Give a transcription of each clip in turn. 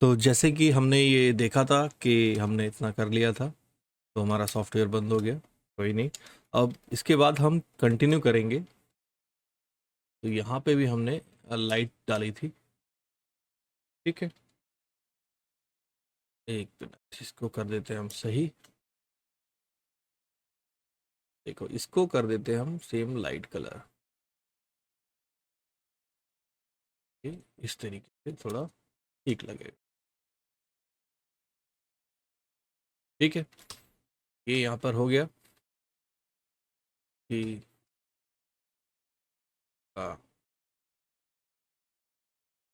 तो जैसे कि हमने ये देखा था कि हमने इतना कर लिया था, तो हमारा सॉफ्टवेयर बंद हो गया। कोई नहीं, अब इसके बाद हम कंटिन्यू करेंगे। तो यहाँ पे भी हमने लाइट डाली थी। ठीक है, एक मिनट, इसको कर देते हैं हम सही। देखो, इसको कर देते हैं हम सेम लाइट कलर। इस तरीके से थोड़ा ठीक लगेगा। ठीक है, ये यहाँ पर हो गया कि हाँ,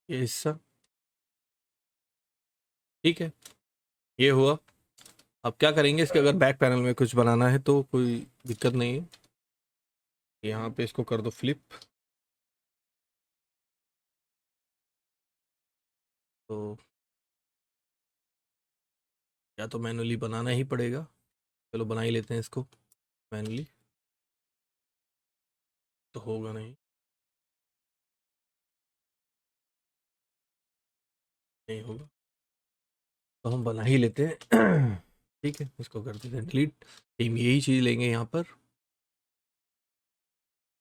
ये हिस्सा ठीक है, ये हुआ। अब क्या करेंगे, इसके अगर बैक पैनल में कुछ बनाना है तो कोई दिक्कत नहीं है। यहाँ पे इसको कर दो फ्लिप। तो या तो मैनुअली बनाना ही पड़ेगा। चलो बना ही लेते हैं इसको मैनुअली। तो होगा नहीं, नहीं होगा, तो हम बना ही लेते हैं। ठीक है, इसको कर देते हैं डिलीट। सेम यही चीज़ लेंगे यहाँ पर।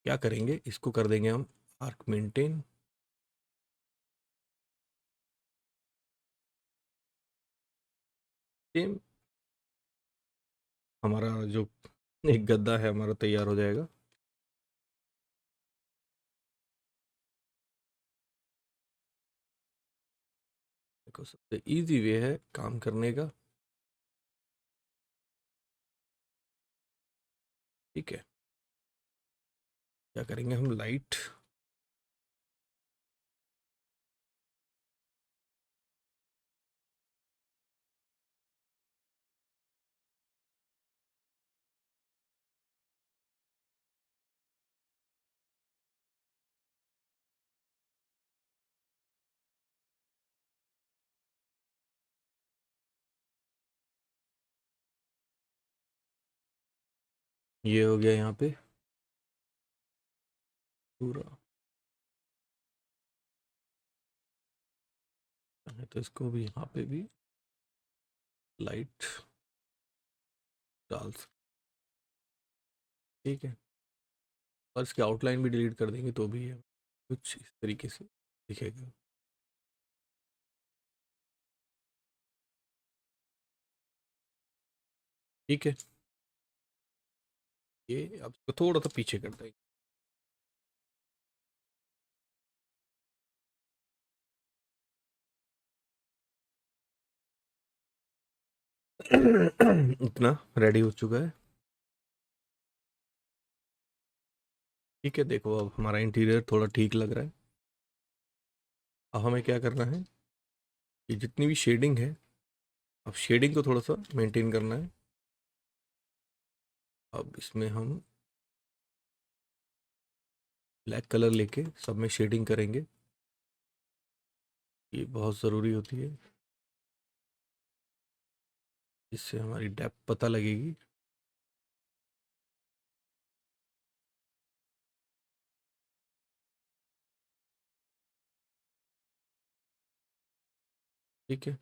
क्या करेंगे, इसको कर देंगे हम आर्क मेंटेन। सेम हमारा जो एक गद्दा है हमारा तैयार हो जाएगा। देखो, सबसे इजी वे है काम करने का। ठीक है, क्या करेंगे हम, लाइट। ये हो गया यहाँ पे पूरा। तो इसको भी यहाँ पे भी लाइट डाल सकते। ठीक है, और इसकी आउटलाइन भी डिलीट कर देंगे तो भी है कुछ इस तरीके से दिखेगा। ठीक है, ये अब इसको थोड़ा सा पीछे कर देंगे। इतना रेडी हो चुका है। ठीक है, देखो अब हमारा इंटीरियर थोड़ा ठीक लग रहा है। अब हमें क्या करना है, कि जितनी भी शेडिंग है, अब शेडिंग को थोड़ा सा मेंटेन करना है। अब इसमें हम ब्लैक कलर लेके सब में शेडिंग करेंगे। ये बहुत ज़रूरी होती है, इससे हमारी डेप्थ पता लगेगी। ठीक है,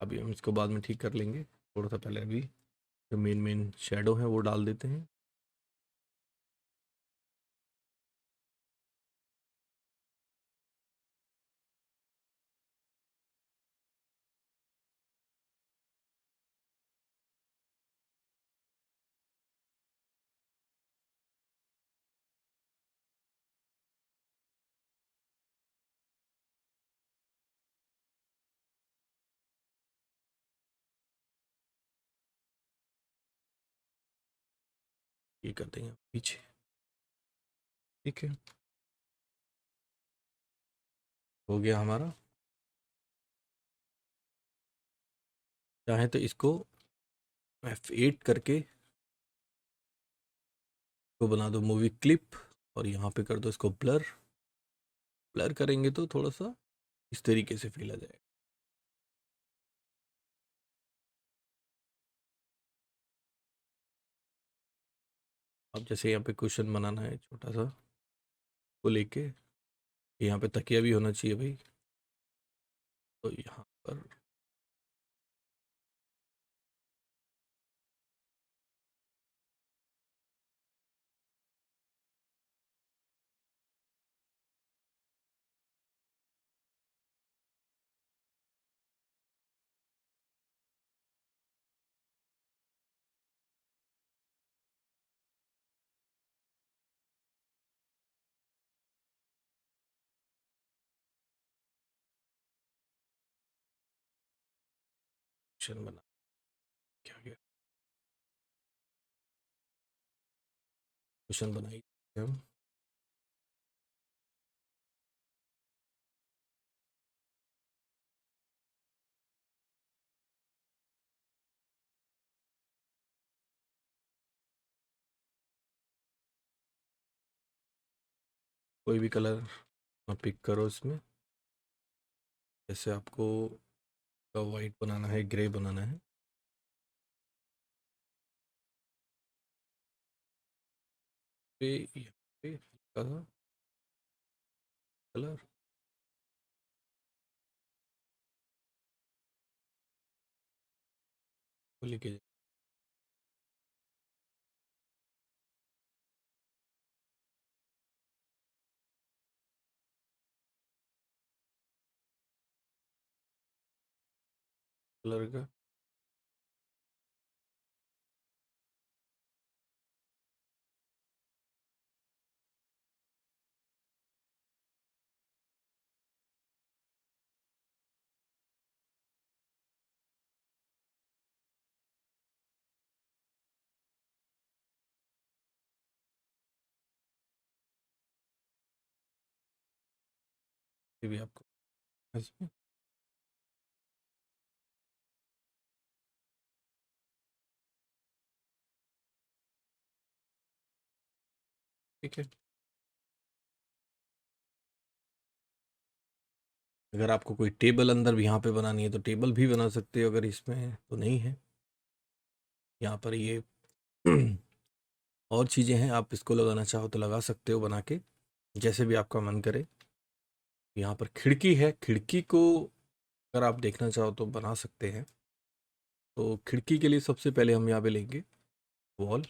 अभी हम इसको बाद में ठीक कर लेंगे। थोड़ा सा पहले अभी जो मेन मेन शेडो है वो डाल देते हैं। ये कर देंगे पीछे। ठीक है, हो गया हमारा। चाहे तो इसको F8 करके तो बना दो मूवी क्लिप, और यहाँ पे कर दो इसको ब्लर। ब्लर करेंगे तो थोड़ा सा इस तरीके से फील आ जाएगा। अब जैसे यहाँ पे क्वेश्चन बनाना है छोटा सा, को लेके यहाँ पे तकिया भी होना चाहिए भाई। तो यहाँ पर क्वेश्चन बना क्या गया, क्वेश्चन बनाई हम। कोई भी कलर आप पिक करो इसमें, जैसे आपको वाइट बनाना है, ग्रे बनाना है। पे यहाँ पे हल्का सा कलर, को लेके कलर का ये भी आपको इसमें ठीक है। अगर आपको कोई टेबल अंदर भी यहाँ पे बनानी है तो टेबल भी बना सकते हो, अगर इसमें तो नहीं है। यहाँ पर ये और चीज़ें हैं, आप इसको लगाना चाहो तो लगा सकते हो बना के, जैसे भी आपका मन करे। यहाँ पर खिड़की है, खिड़की को अगर आप देखना चाहो तो बना सकते हैं। तो खिड़की के लिए सबसे पहले हम यहाँ पे लेंगे वॉल,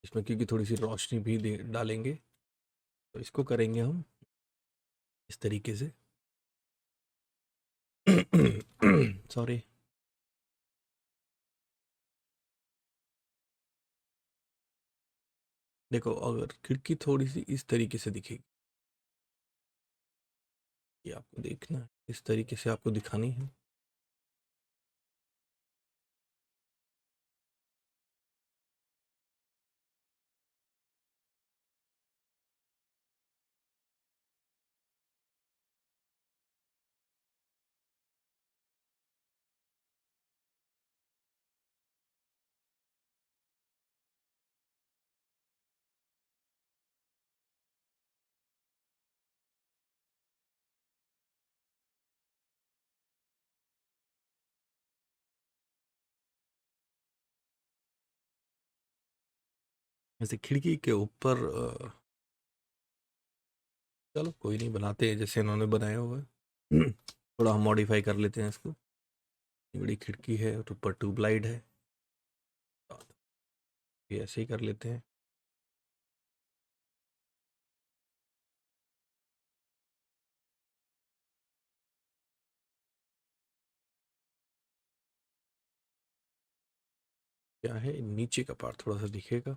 इसमें क्योंकि थोड़ी सी रोशनी भी डालेंगे, तो इसको करेंगे हम इस तरीके से। सॉरी। देखो, अगर खिड़की थोड़ी सी इस तरीके से दिखेगी, ये आपको देखना है, इस तरीके से आपको दिखानी है। जैसे खिड़की के ऊपर चलो कोई नहीं, बनाते हैं जैसे इन्होंने बनाया हुआ है। थोड़ा हम मॉडिफाई कर लेते हैं इसको। ये बड़ी खिड़की है और ऊपर ट्यूबलाइट है, ये ऐसे ही कर लेते हैं। क्या है, नीचे का पार्ट थोड़ा सा दिखेगा।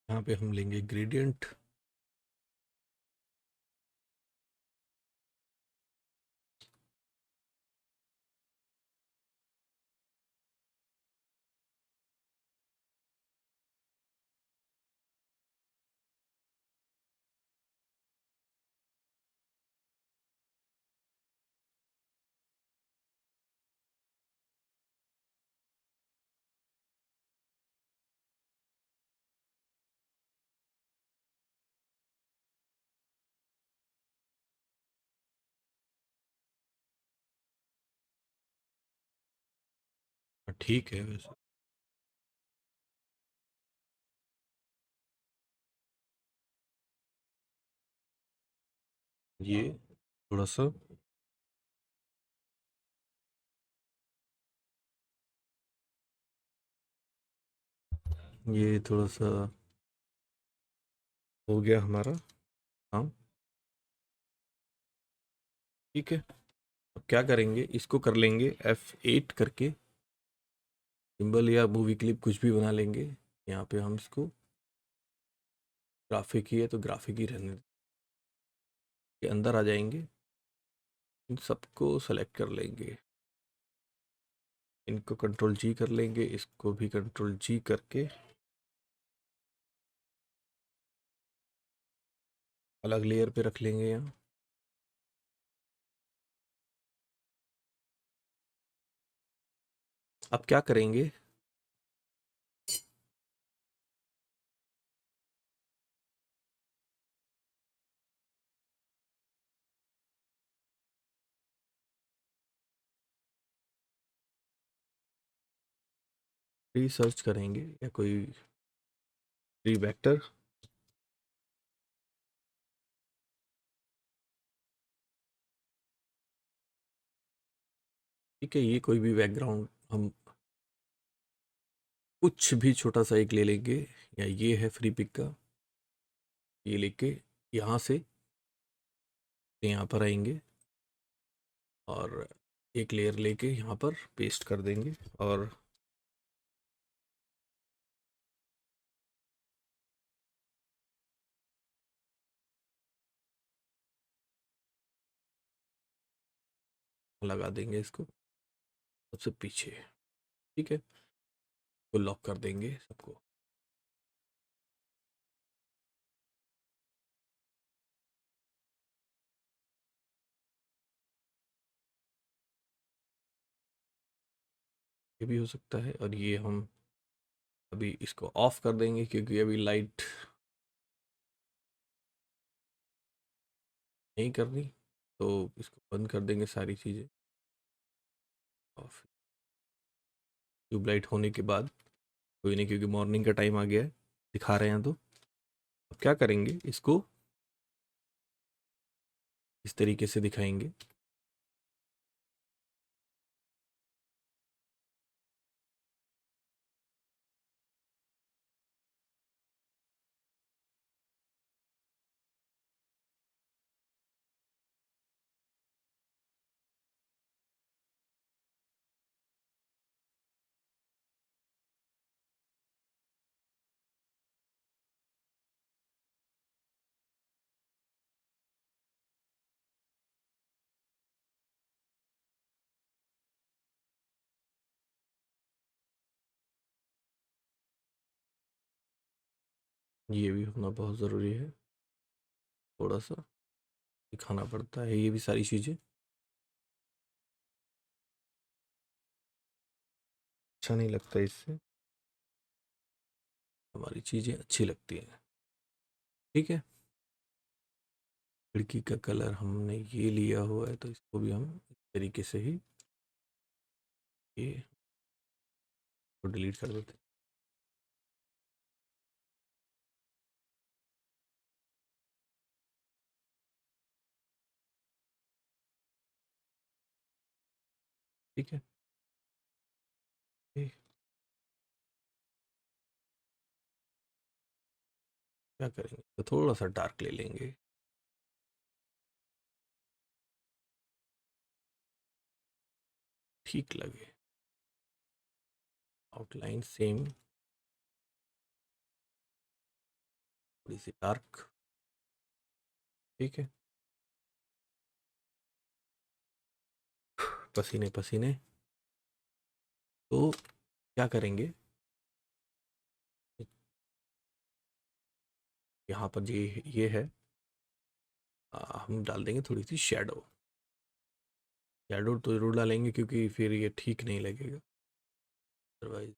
यहाँ पे हम लेंगे ग्रेडियंट, ठीक है वैसे। ये थोड़ा सा, ये थोड़ा सा हो गया हमारा काम। ठीक है, अब क्या करेंगे, इसको कर लेंगे F8 करके, सिंबल या मूवी क्लिप कुछ भी बना लेंगे। यहाँ पे हम इसको, ग्राफिक ही है तो ग्राफिक ही रहने दें। के अंदर आ जाएंगे, इन सबको सेलेक्ट कर लेंगे, इनको कंट्रोल जी कर लेंगे, इसको भी कंट्रोल जी करके अलग लेयर पे रख लेंगे यहाँ। अब क्या करेंगे, फ्री सर्च करेंगे या कोई फ्री वेक्टर। ठीक है, ये कोई भी बैकग्राउंड हम कुछ भी छोटा सा एक ले लेंगे, या ये है फ्री पिक का, ये लेके यहाँ से यहाँ पर आएंगे और एक लेयर लेके यहाँ पर पेस्ट कर देंगे और लगा देंगे इसको सबसे पीछे। ठीक है, तो लॉक कर देंगे सबको। ये भी हो सकता है, और ये हम अभी इसको ऑफ कर देंगे क्योंकि अभी लाइट नहीं करनी, तो इसको बंद कर देंगे सारी चीज़ें ऑफ। ट्यूबलाइट होने के बाद कोई नहीं, क्योंकि मॉर्निंग का टाइम आ गया है, दिखा रहे हैं तो अब क्या करेंगे, इसको इस तरीके से दिखाएंगे। ये भी होना बहुत ज़रूरी है, थोड़ा सा दिखाना पड़ता है ये भी सारी चीज़ें। अच्छा नहीं लगता इससे, हमारी चीज़ें अच्छी लगती हैं। ठीक है, खिड़की का कलर हमने ये लिया हुआ है, तो इसको भी हम इस तरीके से ही ये को डिलीट कर देते हैं। ठीक है, ये क्या करेंगे, तो थोड़ा सा डार्क ले लेंगे, ठीक लगे, आउटलाइन सेम, थोड़ी सी डार्क। ठीक है, पसीने पसीने। तो क्या करेंगे, यहाँ पर ये है, हम डाल देंगे थोड़ी सी शेडो। शेडो तो जरूर डालेंगे क्योंकि फिर ये ठीक नहीं लगेगा अदरवाइज।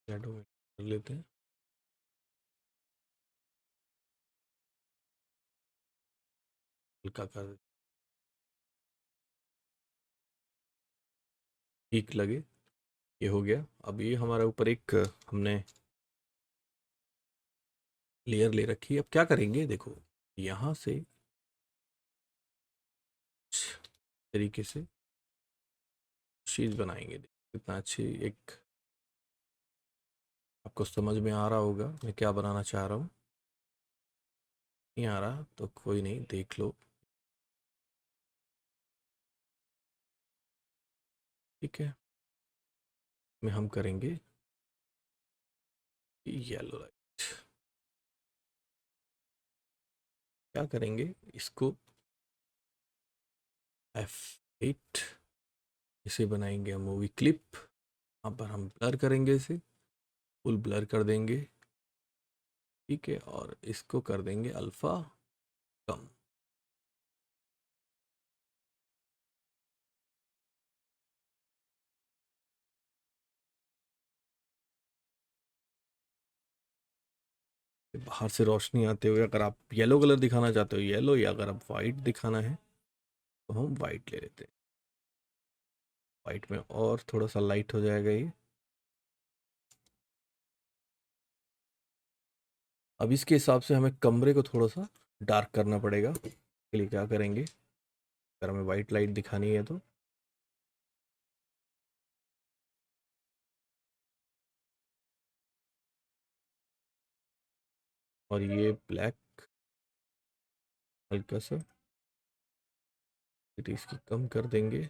शैडो में कर लेते हैं। हल्का कर, ठीक लगे। ये हो गया। अब ये हमारे ऊपर एक हमने लेयर ले रखी है। अब क्या करेंगे, देखो यहाँ से इस तरीके से चीज बनाएंगे। कितना अच्छी एक, आपको समझ में आ रहा होगा मैं क्या बनाना चाह रहा हूँ। नहीं आ रहा तो कोई नहीं, देख लो। ठीक है, में हम करेंगे येलो लाइट। क्या करेंगे, इसको F8, इसे बनाएंगे हम मूवी क्लिप। यहाँ पर हम ब्लर करेंगे, इसे फुल ब्लर कर देंगे। ठीक है, और इसको कर देंगे अल्फा कम। बाहर से रोशनी आते हुए अगर आप येलो कलर दिखाना चाहते हो येलो, या अगर आप वाइट दिखाना है तो हम वाइट ले लेते हैं। वाइट में और थोड़ा सा लाइट हो जाएगा ये। अब इसके हिसाब से हमें कमरे को थोड़ा सा डार्क करना पड़ेगा। के लिए क्या करेंगे, अगर हमें वाइट लाइट दिखानी है तो और ये ब्लैक हल्का सा इसकी कम कर देंगे।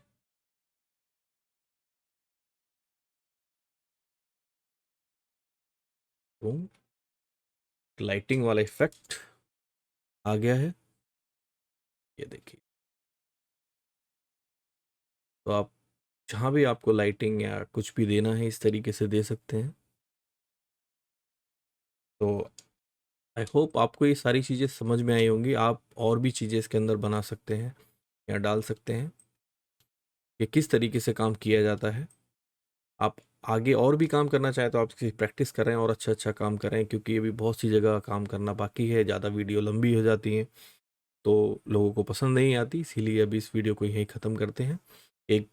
लाइटिंग वाला इफेक्ट आ गया है, ये देखिए। तो आप जहाँ भी आपको लाइटिंग या कुछ भी देना है इस तरीके से दे सकते हैं। तो आई होप आपको ये सारी चीज़ें समझ में आई होंगी। आप और भी चीज़ें इसके अंदर बना सकते हैं या डाल सकते हैं कि किस तरीके से काम किया जाता है। आप आगे और भी काम करना चाहें तो आप इसकी प्रैक्टिस करें और अच्छा अच्छा काम करें, क्योंकि ये भी बहुत सी जगह काम करना बाकी है। ज़्यादा वीडियो लंबी हो जाती हैं तो लोगों को पसंद नहीं आती, इसीलिए अभी इस वीडियो को यहीं ख़त्म करते हैं। एक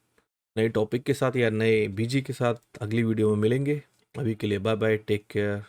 नए टॉपिक के साथ या नए बीजी के साथ अगली वीडियो में मिलेंगे। अभी के लिए बाय बाय, टेक केयर।